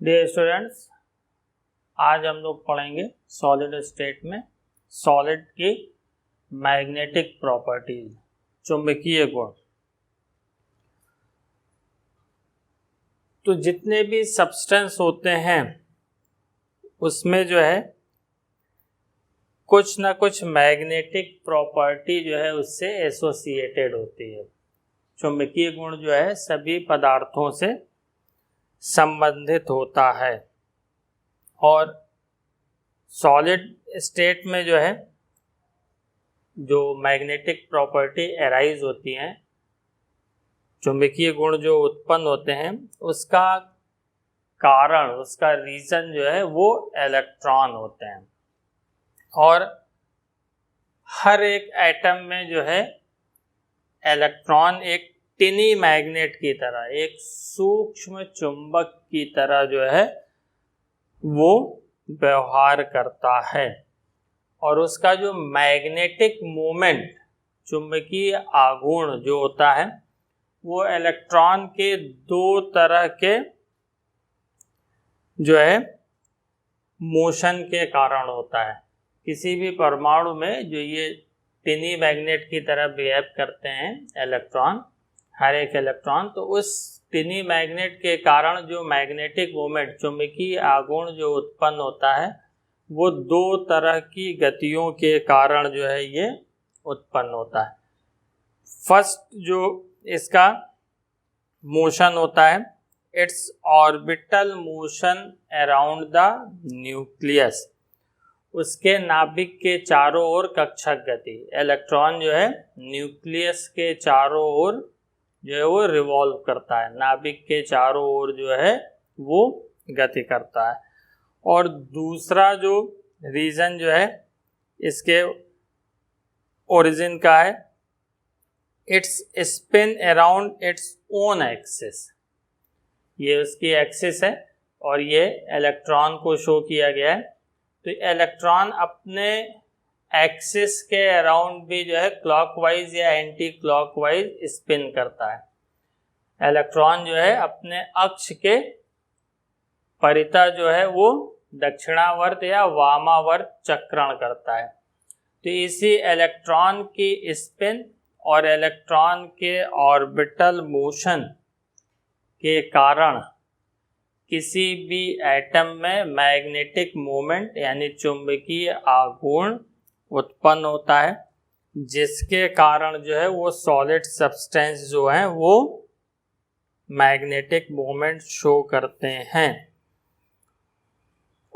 Dear students, आज हम लोग पढ़ेंगे सॉलिड स्टेट में सॉलिड की मैग्नेटिक प्रॉपर्टीज, चुंबकीय गुण। तो जितने भी सब्सटेंस होते हैं उसमें जो है कुछ ना कुछ मैग्नेटिक प्रॉपर्टी जो है उससे एसोसिएटेड होती है। चुंबकीय गुण जो है सभी पदार्थों से संबंधित होता है और सॉलिड स्टेट में जो है जो मैग्नेटिक प्रॉपर्टी अराइज होती हैं, चुंबकीय गुण जो उत्पन्न होते हैं, उसका कारण, उसका रीजन जो है वो इलेक्ट्रॉन होते हैं। और हर एक एटम में जो है इलेक्ट्रॉन एक टिनी मैग्नेट की तरह, एक सूक्ष्म चुंबक की तरह जो है वो व्यवहार करता है और उसका जो मैग्नेटिक मोमेंट, चुंबकीय आघूर्ण जो होता है वो इलेक्ट्रॉन के दो तरह के जो है मोशन के कारण होता है। किसी भी परमाणु में जो ये टिनी मैग्नेट की तरह बिहेव करते हैं इलेक्ट्रॉन, हर एक इलेक्ट्रॉन, तो उस टिनी मैग्नेट के कारण जो मैग्नेटिक मोमेंट, चुंबकीय आघूर्ण जो उत्पन्न होता है वो दो तरह की गतियों के कारण जो है ये उत्पन्न होता है। फर्स्ट जो इसका मोशन होता है, it's orbital motion around the nucleus, उसके नाभिक के चारों ओर कक्षक गति। इलेक्ट्रॉन जो है न्यूक्लियस के चारों ओर जो है वो रिवॉल्व करता है, नाभिक के चारों ओर जो है वो गति करता है। और दूसरा जो रीजन जो है इसके ओरिजिन का है, it's spin around its own axis, ये उसकी एक्सिस है और ये इलेक्ट्रॉन को शो किया गया है। तो इलेक्ट्रॉन अपने एक्सिस के अराउंड भी जो है क्लॉकवाइज या एंटी क्लॉकवाइज स्पिन करता है। इलेक्ट्रॉन जो है अपने अक्ष के परितः जो है वो दक्षिणावर्त या वामावर्त चक्रण करता है। तो इसी इलेक्ट्रॉन की स्पिन और इलेक्ट्रॉन के ऑर्बिटल मोशन के कारण किसी भी एटम में मैग्नेटिक मोमेंट यानी चुंबकीय आघूर्ण उत्पन्न होता है, जिसके कारण जो है वो सॉलिड सब्सटेंस जो है वो मैग्नेटिक मोमेंट शो करते हैं।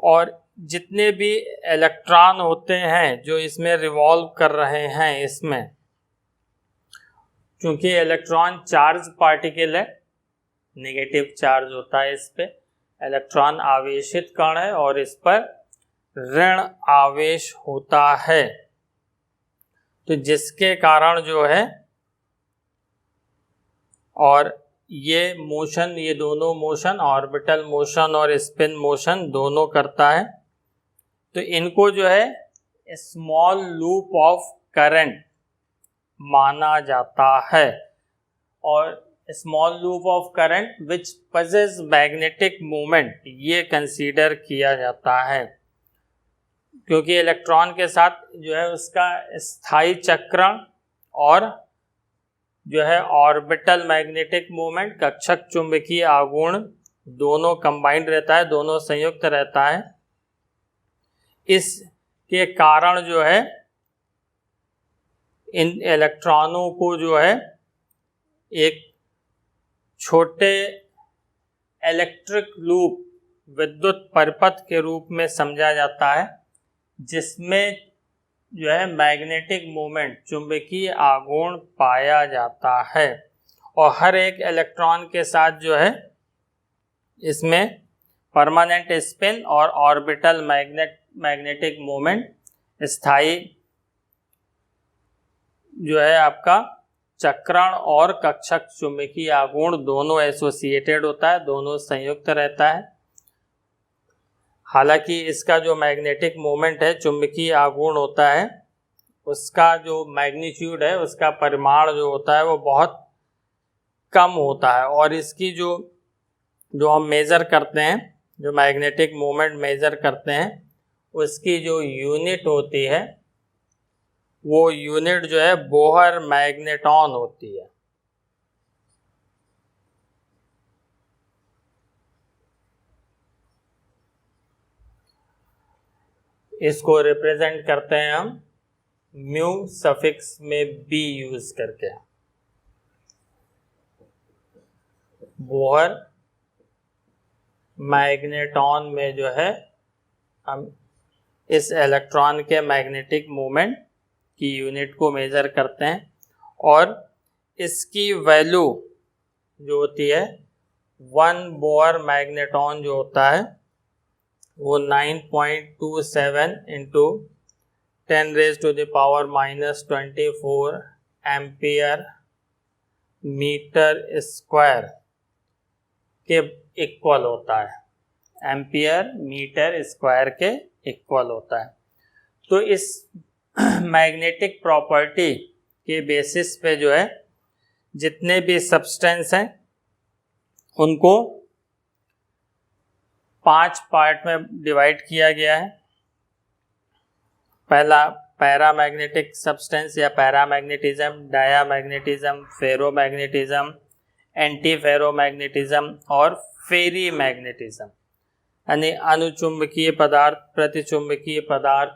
और जितने भी इलेक्ट्रॉन होते हैं जो इसमें रिवॉल्व कर रहे हैं, इसमें क्योंकि इलेक्ट्रॉन चार्ज पार्टिकल है, नेगेटिव चार्ज होता है इस पे, इलेक्ट्रॉन आवेशित कण है और इस पर ऋण आवेश होता है। तो जिसके कारण जो है, और ये मोशन, ये दोनों मोशन, ऑर्बिटल मोशन और स्पिन मोशन दोनों करता है। तो इनको जो है स्मॉल लूप ऑफ करंट माना जाता है और small loop of current which possess magnetic moment ये कंसीडर किया जाता है, क्योंकि इलेक्ट्रॉन के साथ जो है उसका स्थायी चक्रण और जो है ऑर्बिटल मैग्नेटिक मोमेंट, कक्षक चुंबकीय आघूर्ण दोनों कंबाइंड रहता है, दोनों संयुक्त रहता है। इसके कारण जो है इन इलेक्ट्रॉनों को जो है एक छोटे इलेक्ट्रिक लूप, विद्युत परिपथ के रूप में समझा जाता है, जिसमें जो है मैग्नेटिक मोमेंट, चुंबकीय आघूर्ण पाया जाता है। और हर एक इलेक्ट्रॉन के साथ जो है इसमें परमानेंट स्पिन और ऑर्बिटल मैग्नेटिक मोमेंट, स्थायी जो है आपका चक्रण और कक्षक चुंबकीय आघूर्ण दोनों एसोसिएटेड होता है, दोनों संयुक्त रहता है। हालांकि इसका जो मैग्नेटिक मोमेंट है, चुंबकीय आघूर्ण होता है, उसका जो मैग्नीट्यूड है, उसका परिमाण जो होता है वो बहुत कम होता है और इसकी जो हम मेज़र करते हैं जो मैग्नेटिक मोमेंट मेजर करते हैं उसकी जो यूनिट होती है वो यूनिट जो है बोहर मैग्नेटॉन होती है। इसको रिप्रेजेंट करते हैं हम म्यू सफिक्स में बी यूज करके। बोहर मैग्नेटॉन में जो है हम इस इलेक्ट्रॉन के मैग्नेटिक मोमेंट की यूनिट को मेजर करते हैं और इसकी वैल्यू जो होती है 1 बोहर मैग्नेटॉन जो होता है वो 9.27 इंटू 10⁻⁻⁻24 एम्पियर मीटर स्क्वायर के इक्वल होता है। एम्पियर मीटर स्क्वायर के इक्वल होता है। तो इस मैग्नेटिक प्रॉपर्टी के बेसिस पे जो है जितने भी सब्सटेंस हैं उनको 5 पार्ट में डिवाइड किया गया है। पहला पैरामैग्नेटिक सब्सटेंस या paramagnetism, diamagnetism, ferromagnetism, anti ferromagnetism और फेरी मैग्नेटिज्म, यानी अनुचुंबकीय पदार्थ, प्रतिचुंबकीय पदार्थ,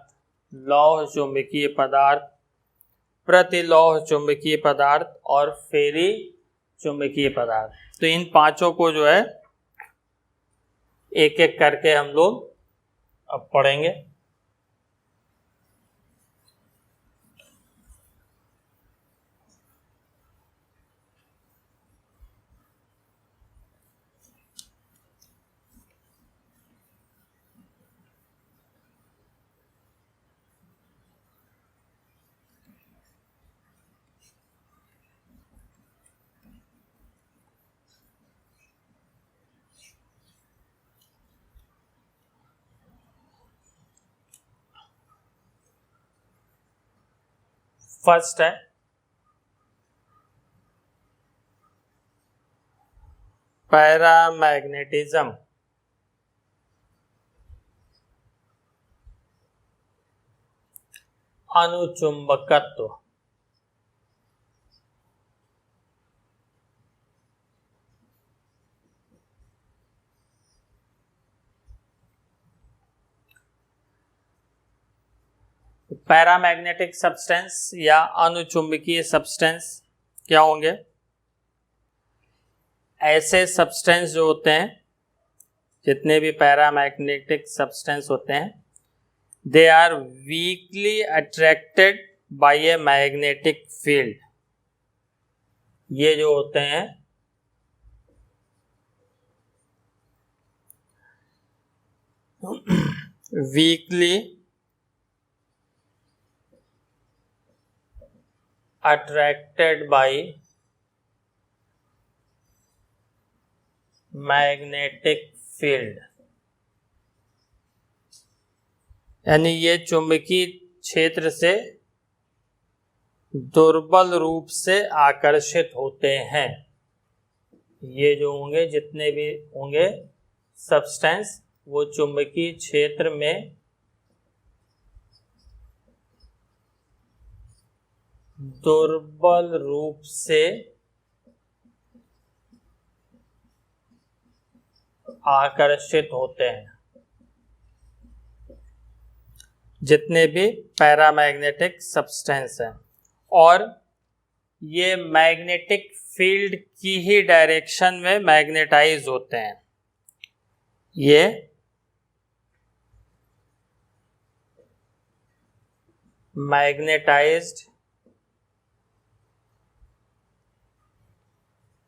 लौह चुंबकीय पदार्थ, प्रतिलौह चुंबकीय पदार्थ और फेरी चुंबकीय पदार्थ। तो इन पांचों को जो है एक एक करके हम लोग अब पढ़ेंगे। फर्स्ट है पैरामैग्नेटिज्म। अनुचुंबकत्व। पैरामैग्नेटिक सब्सटेंस या अनुचुंबकीय सब्सटेंस क्या होंगे? ऐसे सब्सटेंस जो होते हैं, जितने भी पैरामैग्नेटिक सब्सटेंस होते हैं, they are weakly attracted by a magnetic field. ये जो होते हैं weakly attracted by magnetic field, यानी ये चुंबकीय क्षेत्र से दुर्बल रूप से आकर्षित होते हैं। ये जो होंगे, जितने भी होंगे सब्सटेंस, वो चुंबकीय क्षेत्र में दुर्बल रूप से आकर्षित होते हैं। जितने भी पैरामैग्नेटिक सब्सटेंस हैं, और ये मैग्नेटिक फील्ड की ही डायरेक्शन में मैग्नेटाइज होते हैं। ये magnetised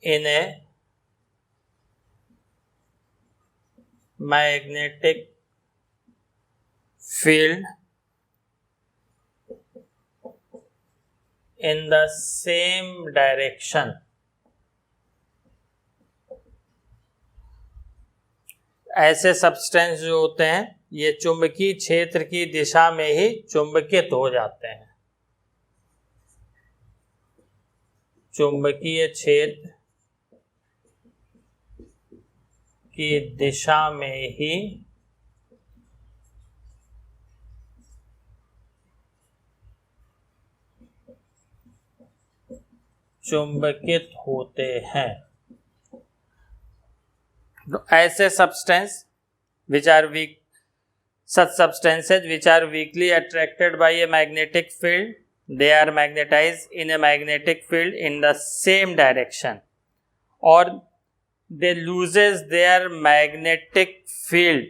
in a magnetic field in the same direction। ऐसे सब्सटेंस जो होते हैं ये चुंबकीय क्षेत्र की दिशा में ही चुंबकित हो जाते हैं। चुंबकीय क्षेत्र की दिशा में ही चुंबकित होते हैं। तो ऐसे substance which are weak, such substances which are weakly attracted by a magnetic field, they are magnetized in a magnetic field in the same direction, or they loses their magnetic field,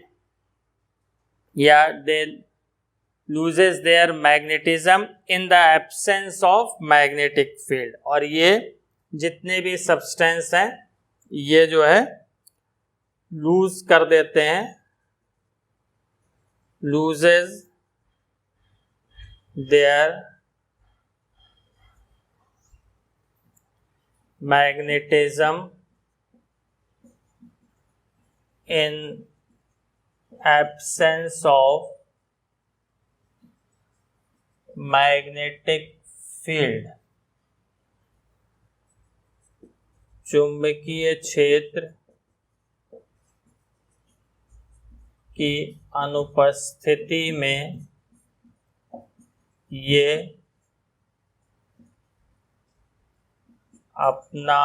they loses their magnetism in the absence of magnetic field। और ये जितने भी substance हैं ये जो है loose कर देते हैं, loses their magnetism in absence of magnetic field। चुंबकीय क्षेत्र की अनुपस्थिति में ये अपना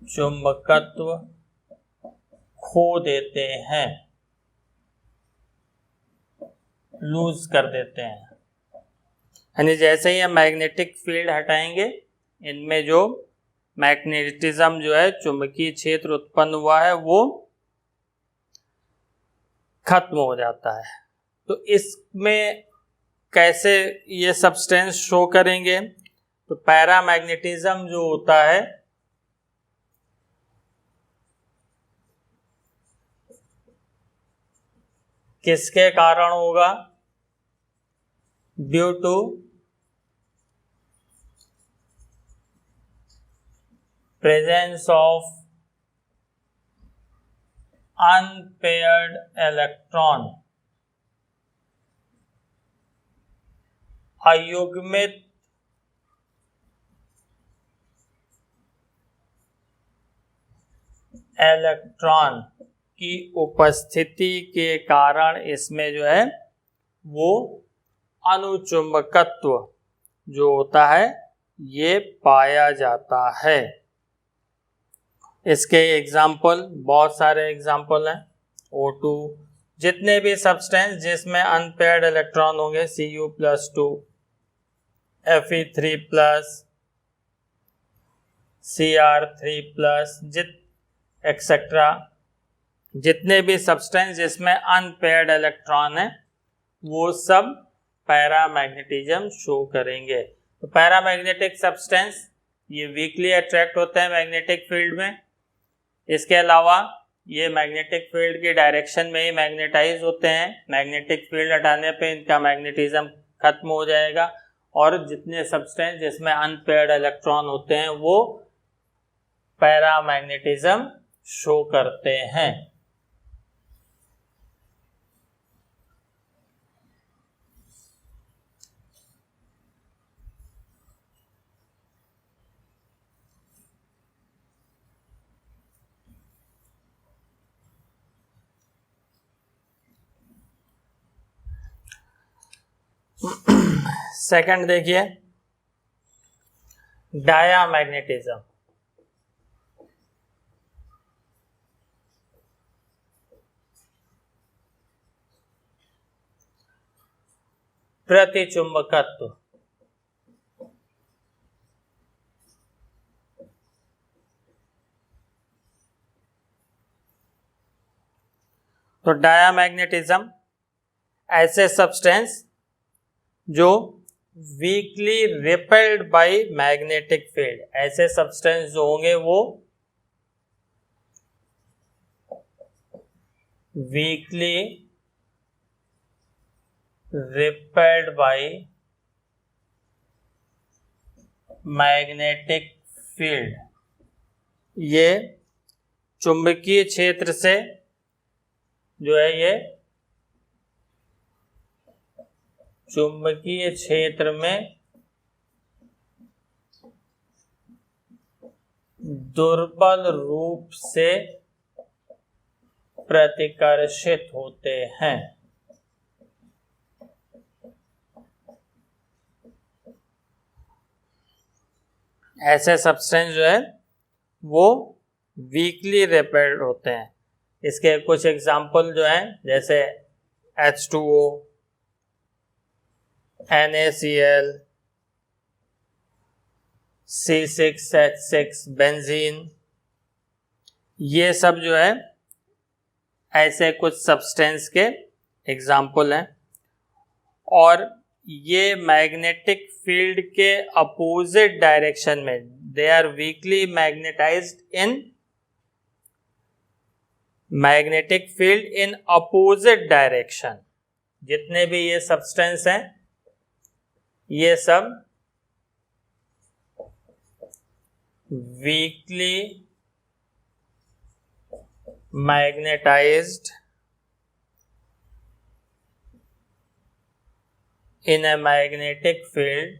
चुंबकत्व खो देते हैं, लूज कर देते हैं। यानी जैसे ही हम मैग्नेटिक फील्ड हटाएंगे, इनमें जो मैग्नेटिज्म जो है, चुंबकीय क्षेत्र उत्पन्न हुआ है, वो खत्म हो जाता है। तो इसमें कैसे ये सब्सटेंस शो करेंगे? तो पैरामैग्नेटिज्म जो होता है किसके कारण होगा? Due to presence of unpaired electron, अयुग्मित इलेक्ट्रॉन की उपस्थिति के कारण इसमें जो है वो अनुचुंबकत्व जो होता है ये पाया जाता है। इसके एग्जाम्पल, बहुत सारे एग्जाम्पल हैं। O2, जितने भी सब्सटेंस जिसमें अनपेयर्ड इलेक्ट्रॉन होंगे, Cu+2, Fe3+, Cr3+, एक्सेट्रा, जितने भी सब्सटेंस जिसमें अनपेयर्ड इलेक्ट्रॉन है वो सब पैरामैग्नेटिज्म शो करेंगे। तो पैरामैग्नेटिक सब्सटेंस ये वीकली अट्रैक्ट होते हैं मैग्नेटिक फील्ड में। इसके अलावा ये मैग्नेटिक फील्ड की डायरेक्शन में ही मैग्नेटाइज होते हैं। मैग्नेटिक फील्ड हटाने पे इनका मैग्नेटिज्म खत्म हो जाएगा, और जितने सब्सटेंस जिसमें अनपेयर्ड इलेक्ट्रॉन होते हैं वो पैरामैग्नेटिज्म शो करते हैं। सेकंड देखिए, डायामैग्नेटिज्म। प्रतिचुंबकत्व। तो डायामैग्नेटिज्म ऐसे सब्सटेंस जो weekly repelled by magnetic field, ऐसे सब्सटेंस जो होंगे वो weekly repelled by magnetic field, ये चुंबकीय क्षेत्र से जो है ये चुंबकीय क्षेत्र में दुर्बल रूप से प्रतिकर्षित होते हैं। ऐसे सब्सटेंस जो है वो वीकली रिपेल्ड होते हैं। इसके कुछ एग्जाम्पल जो हैं जैसे H2O, NaCl, C6H6 बेंजीन, ये सब जो है ऐसे कुछ सब्सटेंस के एग्जाम्पल हैं। और ये मैग्नेटिक फील्ड के अपोजिट डायरेक्शन में, they are weakly magnetized in magnetic field in opposite direction. जितने भी ये सब्सटेंस हैं ये सब weakly magnetized in a magnetic field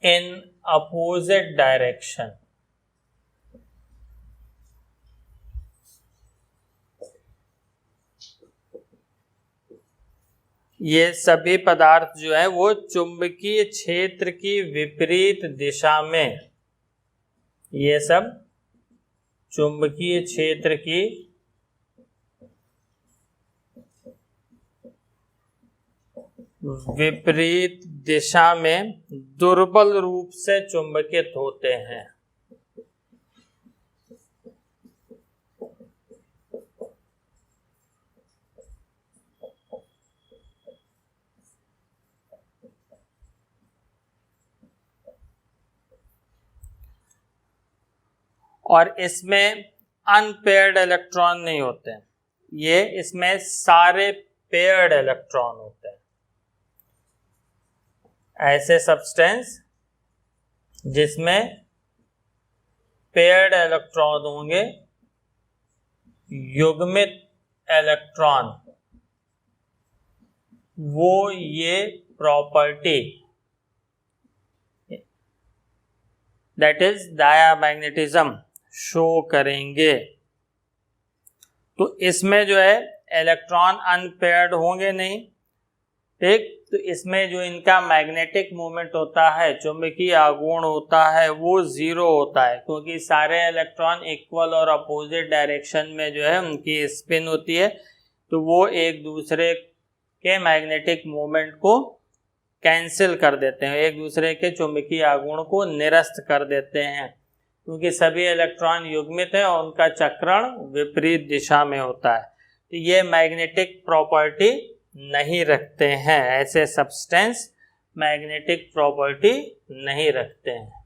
in opposite direction। ये सभी पदार्थ जो है वो चुंबकीय क्षेत्र की विपरीत दिशा में, ये सब चुंबकीय क्षेत्र की विपरीत दिशा में दुर्बल रूप से चुंबकित होते हैं। और इसमें अनपेयर्ड इलेक्ट्रॉन नहीं होते हैं, ये इसमें सारे पेयर्ड इलेक्ट्रॉन होते हैं। ऐसे सब्सटेंस जिसमें पेयर्ड इलेक्ट्रॉन होंगे, युग्मित इलेक्ट्रॉन, वो ये property, that is diamagnetism, show करेंगे। तो इसमें जो है इलेक्ट्रॉन अनपेयर्ड होंगे नहीं, ठीक। तो इसमें जो इनका मैग्नेटिक मोमेंट होता है, चुंबकीय आघूर्ण होता है, वो जीरो होता है, क्योंकि सारे इलेक्ट्रॉन इक्वल और अपोजिट डायरेक्शन में जो है उनकी स्पिन होती है। तो वो एक दूसरे के मैग्नेटिक मोमेंट को कैंसिल कर देते हैं, एक दूसरे के चुंबकीय आघूर्ण को निरस्त कर देते हैं, क्योंकि सभी इलेक्ट्रॉन युग्मित हैं और उनका चक्रण विपरीत दिशा में होता है। तो ये मैग्नेटिक प्रॉपर्टी नहीं रखते हैं, ऐसे सब्सटेंस मैग्नेटिक प्रॉपर्टी नहीं रखते हैं।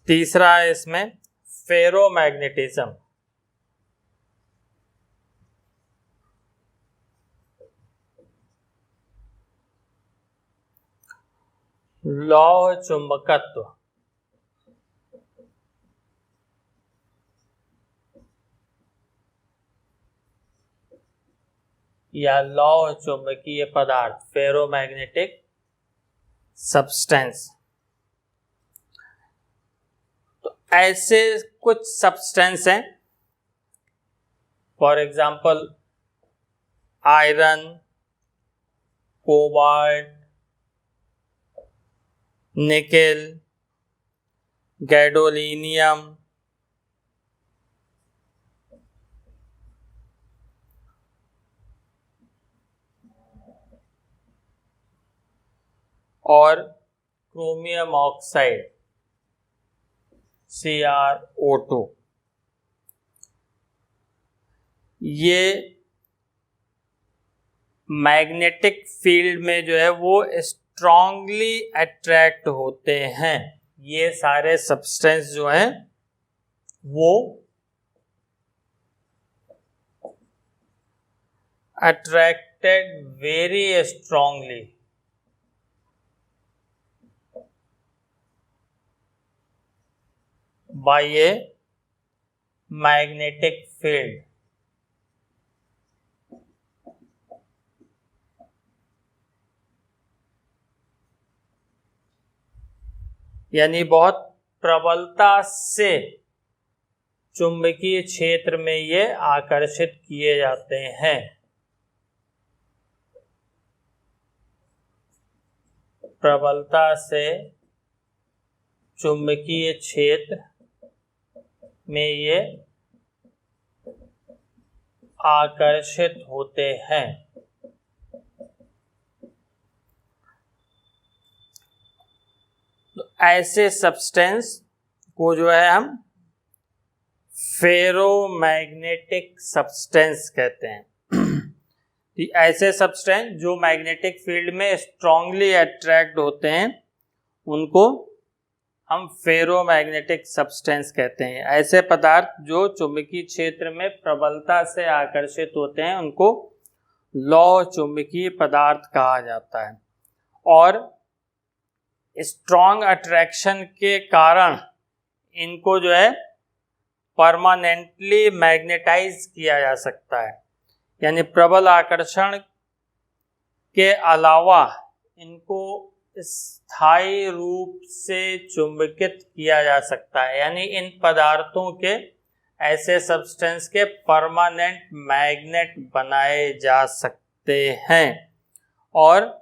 तीसरा है इसमें फेरोमैग्नेटिज्म। लौह चुंबकत्व। या लौह चुंबकीय पदार्थ, फेरोमैग्नेटिक सब्सटेंस। तो ऐसे कुछ सब्सटेंस हैं, for example iron, cobalt, nickel, gadolinium, और क्रोमियम ऑक्साइड CrO2। ये मैग्नेटिक फील्ड में जो है वो स्ट्रांगली अट्रैक्ट होते हैं। ये सारे सब्सटेंस जो हैं वो attracted very strongly by a magnetic field. यानी बहुत प्रबलता से चुंबकीय क्षेत्र में ये आकर्षित किए जाते हैं। प्रबलता से चुंबकीय क्षेत्र में ये आकर्षित होते हैं। तो ऐसे सब्सटेंस को जो है हम फेरोमैग्नेटिक सब्सटेंस कहते हैं। ऐसे सब्सटेंस जो मैग्नेटिक फील्ड में स्ट्रांगली अट्रैक्ट होते हैं उनको हम फेरोमैग्नेटिक सब्सटेंस कहते हैं। ऐसे पदार्थ जो चुंबकीय क्षेत्र में प्रबलता से आकर्षित होते हैं उनको लौह चुंबकीय पदार्थ कहा जाता है। और स्ट्रॉन्ग अट्रैक्शन के कारण इनको जो है परमानेंटली मैग्नेटाइज किया जा सकता है। यानी प्रबल आकर्षण के अलावा इनको स्थायी रूप से चुंबकित किया जा सकता है। यानी इन पदार्थों के ऐसे सब्सटेंस के परमानेंट मैग्नेट बनाए जा सकते हैं। और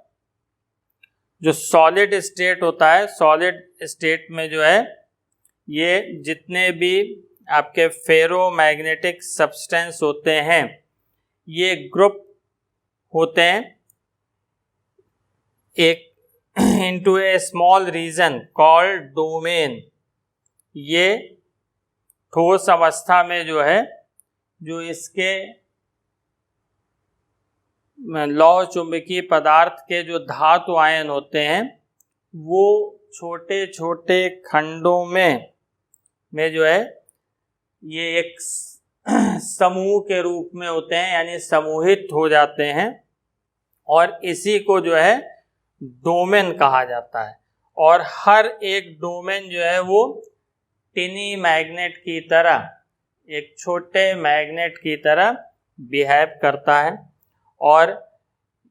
जो सॉलिड स्टेट होता है, सॉलिड स्टेट में जो है ये जितने भी आपके फेरोमैग्नेटिक सब्सटेंस होते हैं ये ग्रुप होते हैं एक इनटू ए स्मॉल रीजन कॉल्ड डोमेन। ये ठोस अवस्था में जो है जो इसके लौह चुंबकीय पदार्थ के जो धातु आयन होते हैं वो छोटे छोटे खंडों में जो है ये एक समूह के रूप में होते हैं, यानी समूहित हो जाते हैं। और इसी को जो है डोमेन कहा जाता है। और हर एक डोमेन जो है वो टिनी मैग्नेट की तरह, एक छोटे मैग्नेट की तरह बिहेव करता है। और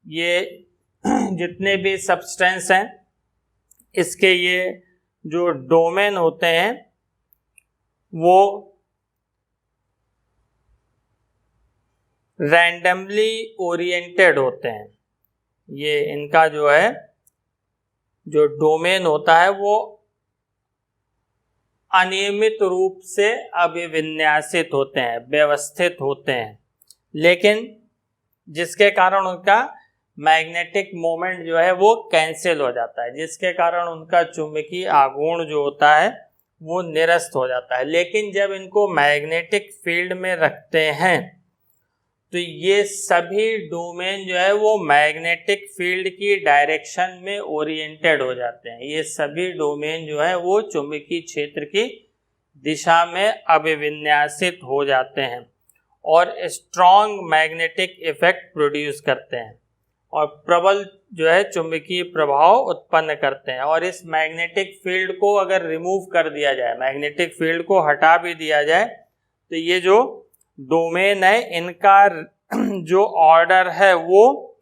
ये जितने भी सब्सटेंस हैं इसके ये जो डोमेन होते हैं वो रैंडमली ओरिएंटेड होते हैं। ये इनका जो है जो डोमेन होता है वो अनियमित रूप से अभिविन्यासित होते हैं, व्यवस्थित होते हैं, लेकिन जिसके कारण उनका मैग्नेटिक मोमेंट जो है वो कैंसिल हो जाता है, जिसके कारण उनका चुंबकीय आघूर्ण जो होता है वो निरस्त हो जाता है। लेकिन जब इनको मैग्नेटिक फील्ड में रखते हैं तो ये सभी डोमेन जो है वो मैग्नेटिक फील्ड की डायरेक्शन में ओरिएंटेड हो जाते हैं। ये सभी डोमेन जो है वो चुंबकीय क्षेत्र की दिशा में अभिविन्यासित हो जाते हैं और स्ट्रॉन्ग मैग्नेटिक इफेक्ट प्रोड्यूस करते हैं और प्रबल जो है चुंबकीय प्रभाव उत्पन्न करते हैं। और इस मैग्नेटिक फील्ड को अगर रिमूव कर दिया जाए, मैग्नेटिक फील्ड को हटा भी दिया जाए, तो ये जो डोमेन है इनका जो ऑर्डर है वो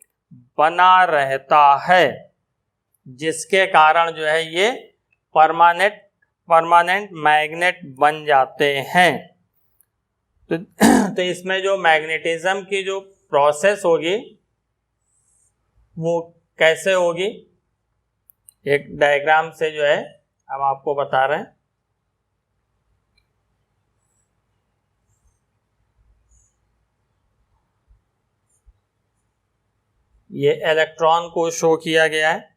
बना रहता है, जिसके कारण जो है ये परमानेंट मैग्नेट बन जाते हैं। तो इसमें जो मैग्नेटिज्म की जो प्रोसेस होगी वो कैसे होगी, एक डायग्राम से जो है हम आपको बता रहे हैं। ये इलेक्ट्रॉन को शो किया गया है।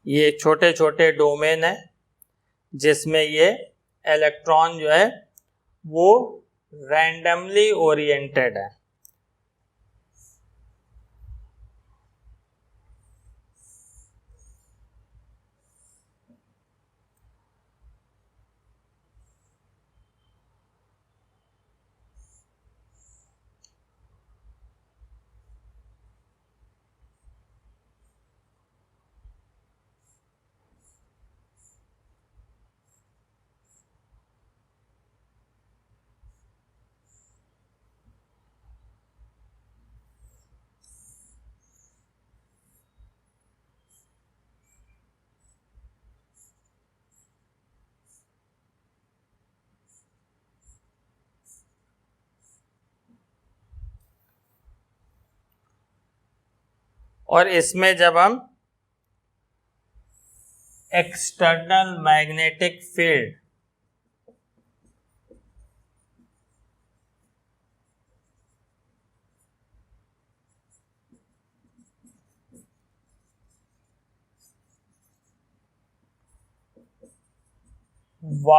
ये छोटे छोटे डोमेन है जिसमें ये इलेक्ट्रॉन जो है वो रैंडमली ओरिएंटेड है। और इसमें जब हम एक्सटर्नल मैग्नेटिक फील्ड Y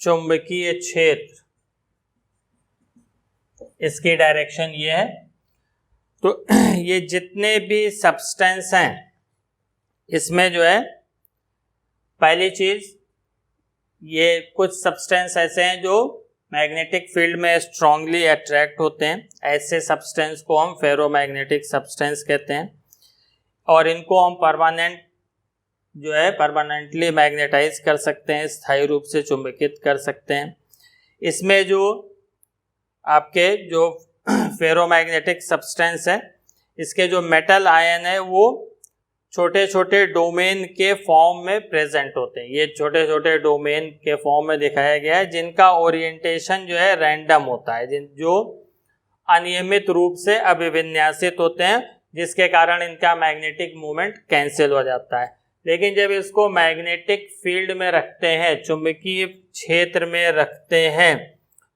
चुंबकीय क्षेत्र, इसकी डायरेक्शन ये है। तो ये जितने भी सब्सटेंस हैं इसमें जो है, पहली चीज, ये कुछ सब्सटेंस ऐसे हैं जो मैग्नेटिक फील्ड में स्ट्रांगली अट्रैक्ट होते हैं। ऐसे सब्सटेंस को हम फेरोमैग्नेटिक सब्सटेंस कहते हैं, और इनको हम परमानेंटली मैग्नेटाइज कर सकते हैं, स्थायी रूप से चुंबकित कर सकते हैं। इसमें जो आपके जो फेरोमैग्नेटिक सब्सटेंस है, इसके जो मेटल आयन है वो छोटे छोटे डोमेन के फॉर्म में प्रेजेंट होते हैं। ये छोटे छोटे डोमेन के फॉर्म में दिखाया गया है, जिनका ओरिएंटेशन जो है रैंडम होता है, जो अनियमित रूप से अभिविन्यासित होते हैं, जिसके कारण इनका मैग्नेटिक मूवमेंट कैंसिल हो जाता है। लेकिन जब इसको मैग्नेटिक फील्ड में रखते हैं, चुंबकीय क्षेत्र में रखते हैं,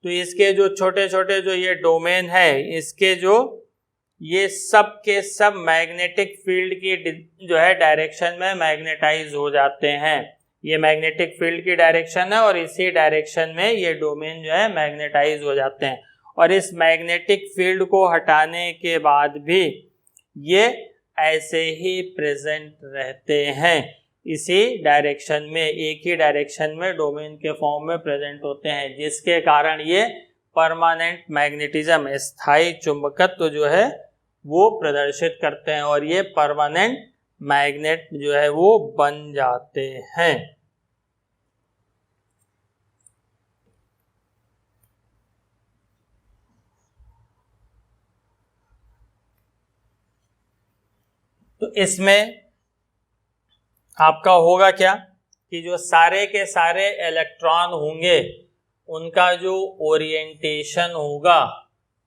तो इसके जो छोटे छोटे जो ये डोमेन है, इसके जो ये सब के सब मैग्नेटिक फील्ड की जो है डायरेक्शन में मैग्नेटाइज हो जाते हैं। ये मैग्नेटिक फील्ड की डायरेक्शन है और इसी डायरेक्शन में ये डोमेन जो है मैग्नेटाइज हो जाते हैं। और इस मैग्नेटिक फील्ड को हटाने के बाद भी ये ऐसे ही प्रेजेंट रहते हैं, इसी डायरेक्शन में, एक ही डायरेक्शन में डोमेन के फॉर्म में प्रेजेंट होते हैं, जिसके कारण ये परमानेंट मैग्नेटिज्म, स्थायी चुंबकत्व जो है वो प्रदर्शित करते हैं, और ये परमानेंट मैग्नेट जो है वो बन जाते हैं। तो इसमें आपका होगा क्या कि जो सारे के सारे इलेक्ट्रॉन होंगे, उनका जो ओरिएंटेशन होगा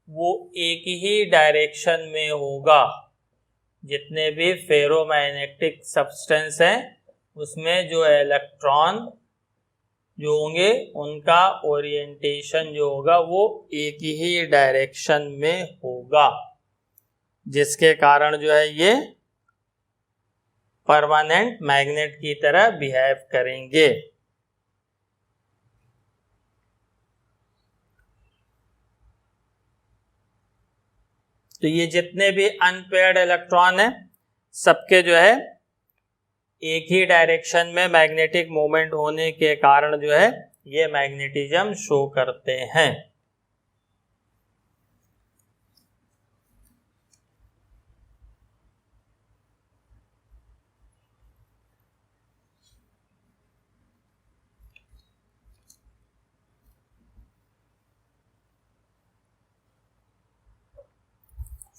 वो एक ही डायरेक्शन में होगा। जितने भी फेरोमैग्नेटिक सब्सटेंस हैं उसमें जो इलेक्ट्रॉन जो होंगे, उनका ओरिएंटेशन जो होगा वो एक ही डायरेक्शन में होगा, जिसके कारण जो है ये परमानेंट मैग्नेट की तरह बिहेव करेंगे। तो ये जितने भी अनपेयर्ड इलेक्ट्रॉन हैं, सबके जो है एक ही डायरेक्शन में मैग्नेटिक मोमेंट होने के कारण जो है ये मैग्नेटिज्म शो करते हैं।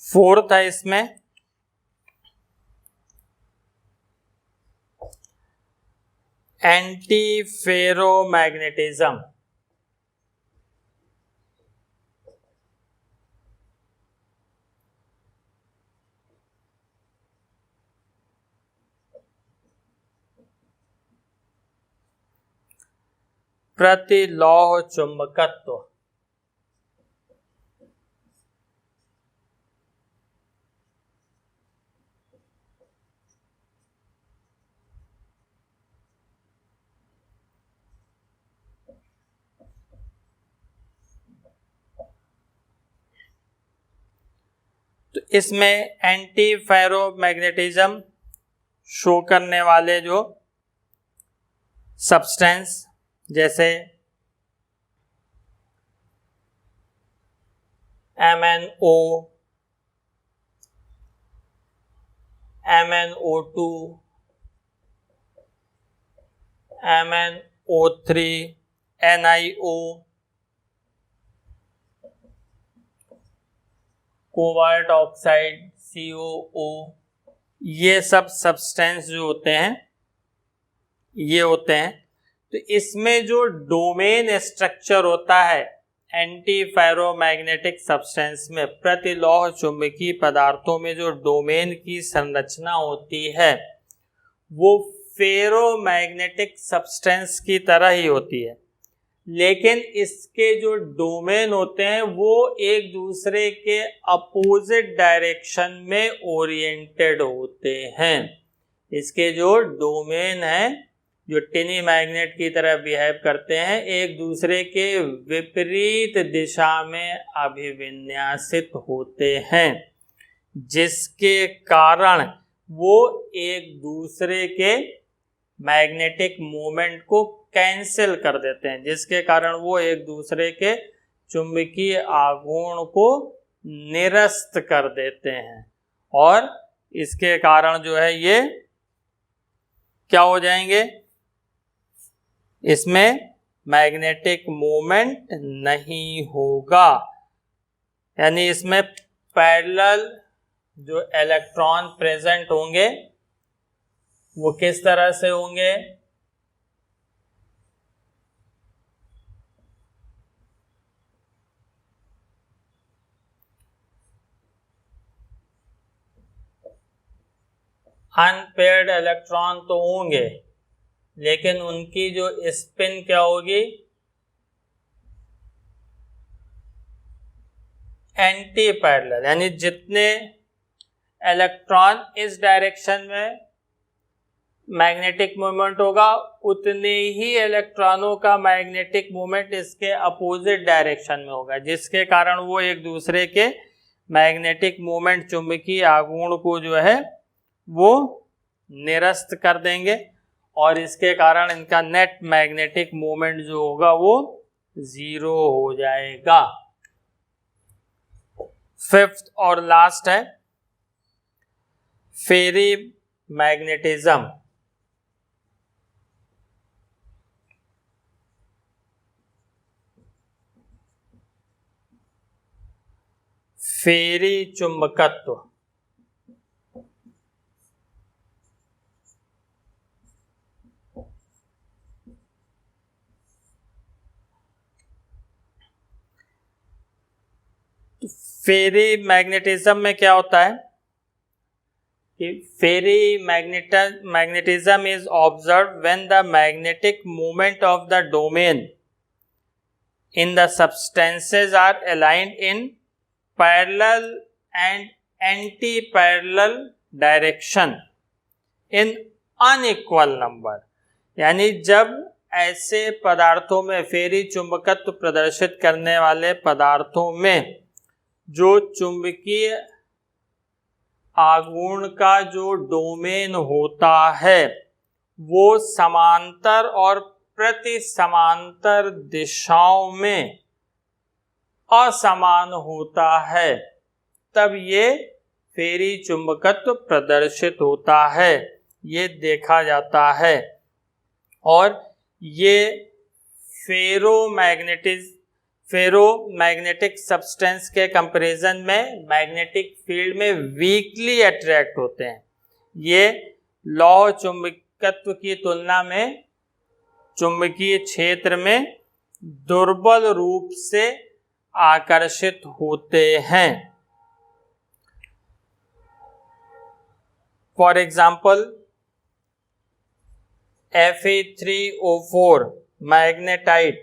फोर्थ है इसमें एंटी फेरोमैग्नेटिज्म। प्रतिलौह चुंबकत्व। तो इसमें एंटी फेरोमैग्नेटिज्म शो करने वाले जो सब्सटेंस, जैसे MnO, MnO2, MnO3, NiO, cobalt oxide, COO, ये सब सब्सटेंस जो होते हैं ये होते हैं। तो इसमें जो डोमेन स्ट्रक्चर होता है एंटी फेरोमैग्नेटिक सब्सटेंस में, प्रतिलौह चुंबकीय पदार्थों में जो डोमेन की संरचना होती है वो फेरोमैग्नेटिक सब्सटेंस की तरह ही होती है, लेकिन इसके जो डोमेन होते हैं वो एक दूसरे के अपोजिट डायरेक्शन में ओरिएंटेड होते हैं। इसके जो डोमेन हैं जो टिनी मैग्नेट की तरह बिहेव करते हैं, एक दूसरे के विपरीत दिशा में अभिविन्यासित होते हैं, जिसके कारण वो एक दूसरे के मैग्नेटिक मोमेंट को कैंसिल कर देते हैं, जिसके कारण वो एक दूसरे के चुंबकीय आघूर्ण को निरस्त कर देते हैं, और इसके कारण जो है ये क्या हो जाएंगे, इसमें मैग्नेटिक मोमेंट नहीं होगा। यानी इसमें पैरेलल जो इलेक्ट्रॉन प्रेजेंट होंगे वो किस तरह से होंगे, अनपेयर्ड इलेक्ट्रॉन तो होंगे, लेकिन उनकी जो स्पिन क्या होगी, एंटी पैरेलल। यानी जितने इलेक्ट्रॉन इस डायरेक्शन में मैग्नेटिक मोमेंट होगा उतने ही इलेक्ट्रॉनों का मैग्नेटिक मोमेंट इसके अपोजिट डायरेक्शन में होगा, जिसके कारण वो एक दूसरे के मैग्नेटिक मोमेंट, चुंबकीय आघूर्ण को जो है वो निरस्त कर देंगे, और इसके कारण इनका नेट मैग्नेटिक मोमेंट जो होगा वो 0 हो जाएगा। फिफ्थ और लास्ट है फेरी मैग्नेटिज्म। फेरी चुंबकत्व। फेरी मैग्नेटिज्म में क्या होता है कि ferrimagnetism is observe when the magnetic moment of the domain in the substances are aligned in parallel and anti parallel direction in unequal number. यानी जब ऐसे पदार्थों में, फेरी चुंबकत्व प्रदर्शित करने वाले पदार्थों में जो चुंबकीय आघूर्ण का जो डोमेन होता है वो समांतर और प्रति समांतर दिशाओं में असमान होता है, तब ये फेरी चुंबकत्व प्रदर्शित होता है, ये देखा जाता है। और ये फेरोमैग्नेटिक सब्सटेंस के कंपैरिजन में मैग्नेटिक फील्ड में वीकली अट्रैक्ट होते हैं। ये लौह चुंबकत्व की तुलना में चुंबकीय क्षेत्र में दुर्बल रूप से आकर्षित होते हैं। फॉर एग्जाम्पल Fe3O4 मैग्नेटाइट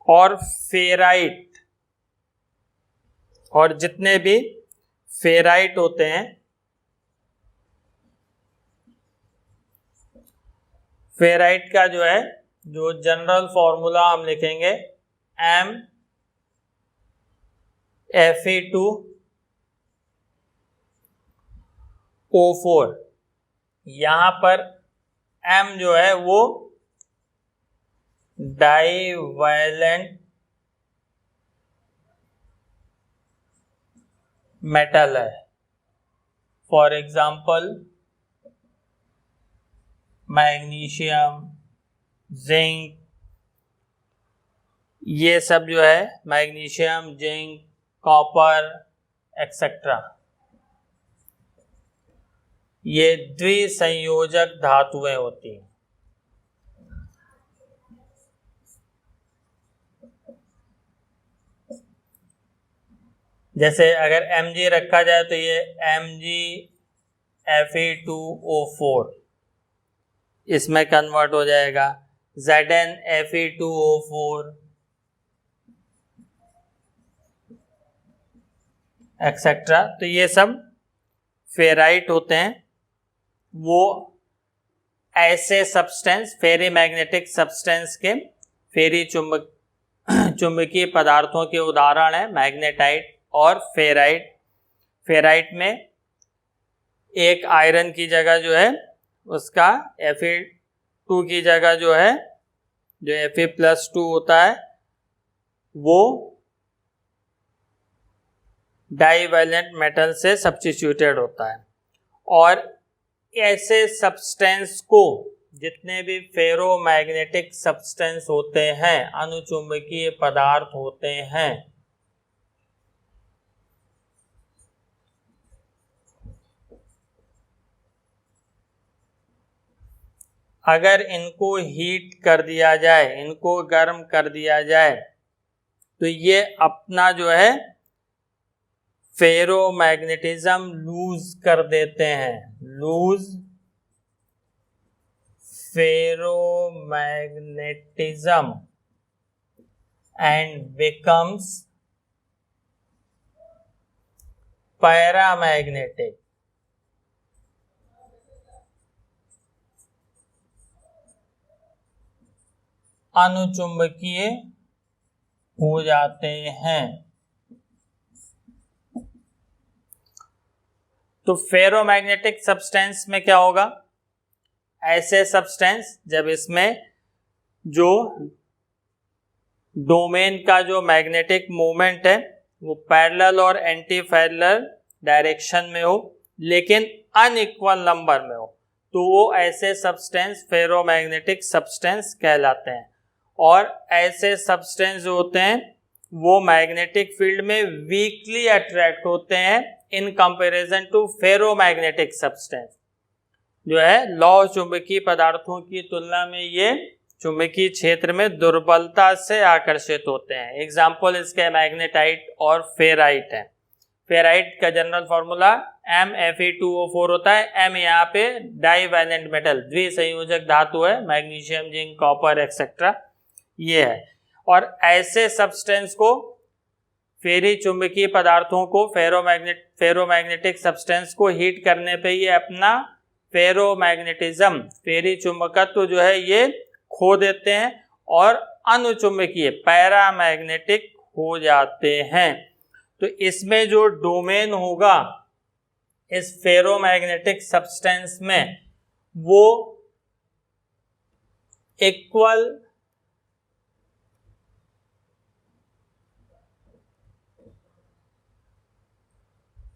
और फेराइट, और जितने भी फेराइट होते हैं, फेराइट का जो है जो जनरल फॉर्मूला हम लिखेंगे MFe2O4। यहाँ पर M जो है वो डाइवैलेंट मेटल है। फॉर एग्जाम्पल मैग्नीशियम, जिंक, ये सब जो है मैग्नीशियम, जिंक, कॉपर एक्सेट्रा, ये द्विसंयोजक धातुएं होती हैं। जैसे अगर Mg रखा जाए तो ये MgFe2O4 इसमें कन्वर्ट हो जाएगा, ZnFe2O4 एक्सेट्रा। तो ये सब फेराइट होते हैं। वो ऐसे सब्सटेंस, फेरी मैग्नेटिक सब्सटेंस के फेरी चुंबकीय पदार्थों के उदाहरण है मैग्नेटाइट और फेराइट। फेराइट में एक आयरन की जगह जो है उसका Fe2 की जगह जो है, जो Fe+2 होता है, वो डाईवैलेंट मेटल से सब्स्टिट्यूटेड होता है। और ऐसे सब्सटेंस को, जितने भी फेरोमैग्नेटिक सब्सटेंस होते हैं, अनुचुंबकीय पदार्थ होते हैं, अगर इनको हीट कर दिया जाए, इनको गर्म कर दिया जाए, तो ये अपना जो है फेरोमैग्नेटिज्म लूज कर देते हैं, lose ferromagnetism and becomes paramagnetic. अनुचुंबकीय हो जाते हैं। तो फेरोमैग्नेटिक सब्सटेंस में क्या होगा? ऐसे सब्सटेंस जब इसमें जो डोमेन का जो मैग्नेटिक मोमेंट है वो पैरेलल और एंटी पैरेलल डायरेक्शन में हो, लेकिन अनइक्वल नंबर में हो, तो वो ऐसे सब्सटेंस फेरोमैग्नेटिक सब्सटेंस कहलाते हैं। और ऐसे सब्सटेंस जो होते हैं वो मैग्नेटिक फील्ड में वीकली अट्रैक्ट होते हैं in comparison to ferromagnetic substance. जो है लौह चुंबकीय पदार्थों की तुलना में ये चुंबकीय क्षेत्र में दुर्बलता से आकर्षित होते हैं। एग्जाम्पल इसके मैग्नेटाइट और फेराइट है। फेराइट का जनरल फॉर्मूला MFe2O4 होता है। M यहाँ पे डाईवैलेंट मेटल, द्विसंयोजक धातु है, मैग्नीशियम, जिंक, कॉपर एक्सेट्रा ये है। और ऐसे सब्सटेंस को, फेरी चुंबकीय पदार्थों को, फेरोमैग्नेटिक सब्सटेंस को हीट करने पे ये अपना फेरोमैग्नेटिज्म, फेरी चुंबकत्व जो है ये खो देते हैं और अनुचुंबकीय पैरामैग्नेटिक हो जाते हैं। तो इसमें जो डोमेन होगा इस फेरोमैग्नेटिक सब्सटेंस में वो इक्वल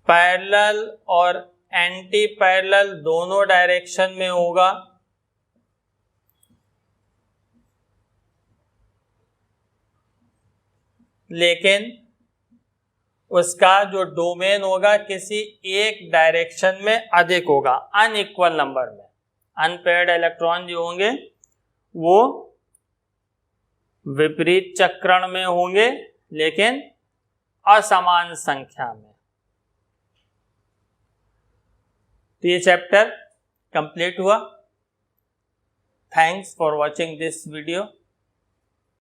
पैरेलल और एंटी पैरेलल दोनों डायरेक्शन में होगा। लेकिन उसका जो डोमेन होगा किसी एक डायरेक्शन में अधिक होगा, अनइक्वल नंबर में। अनपेयर्ड इलेक्ट्रॉन जो होंगे वो विपरीत चक्रण में होंगे, लेकिन असमान संख्या में। तो ये चैप्टर कंप्लीट हुआ। Thanks for watching this video.